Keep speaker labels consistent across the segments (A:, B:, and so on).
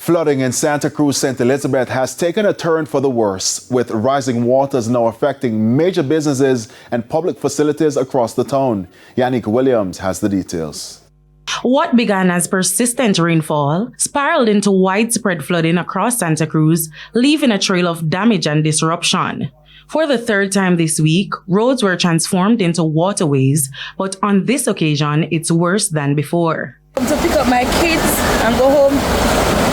A: Flooding in Santa Cruz, St. Elizabeth has taken a turn for the worse, with rising waters now affecting major businesses and public facilities across the town. Yannick Williams has the details.
B: What began as persistent rainfall spiraled into widespread flooding across Santa Cruz, leaving a trail of damage and disruption. For the third time this week, roads were transformed into waterways, but on this occasion, it's worse than before.
C: To pick up my kids and go home,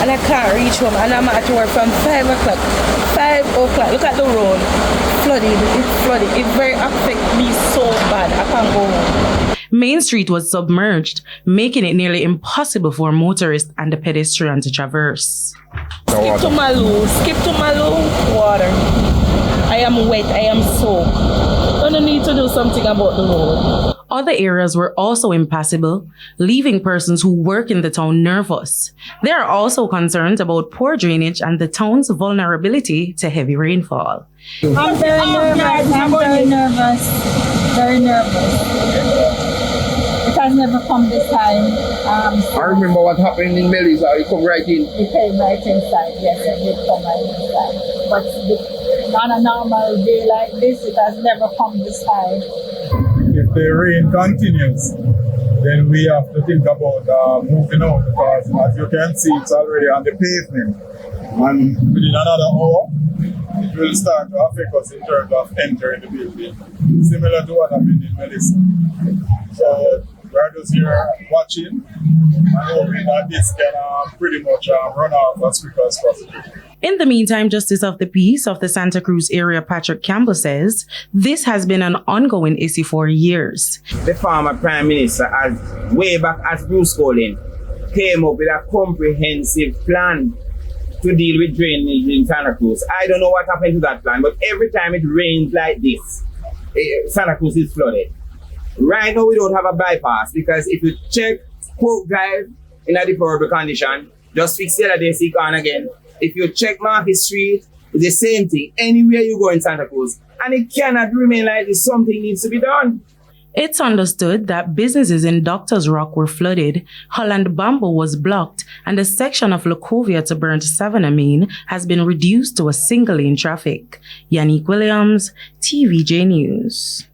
C: and I can't reach home, and I'm at work from 5 o'clock. 5 o'clock, look at the road, flooded, it's flooded. It very affects me so bad, I can't go home.
B: Main Street was submerged, making it nearly impossible for motorists and the pedestrian to traverse.
C: Skip to Malu, water. I am wet, I am soaked. Gonna need to do something about the road.
B: Other areas were also impassable, leaving persons who work in the town nervous. There are also concerns about poor drainage and the town's vulnerability to heavy rainfall.
D: I'm very nervous. Very nervous. It has never come this time.
E: I remember what happened in Melissa. You come right in.
D: It came right inside. Yes, it did come right inside. But on a normal day like this, it has never come this high.
F: If the rain continues, then we have to think about moving out, because as you can see, it's already on the pavement, and within another hour it will start to affect us in terms of entering the building, similar to what happened in Melissa. So we're just here watching and hoping that this can pretty much run off as quick as possible.
B: In the meantime, Justice of the Peace of the Santa Cruz area, Patrick Campbell, says this has been an ongoing issue for years.
G: The former Prime Minister, way back as Bruce Colin, came up with a comprehensive plan to deal with drainage in Santa Cruz. I don't know what happened to that plan, but every time it rains like this, Santa Cruz is flooded. Right now, we don't have a bypass, because if you check Hope Drive in a deplorable condition, just fix the other day, see on again. If you check Market Street, it's the same thing. Anywhere you go in Santa Cruz, and it cannot remain like this. Something needs to be done.
B: It's understood that businesses in Doctors Rock were flooded, Holland Bamboo was blocked, and a section of Locovia to Burnt Savannah has been reduced to a single lane traffic. Yannick Williams, TVJ News.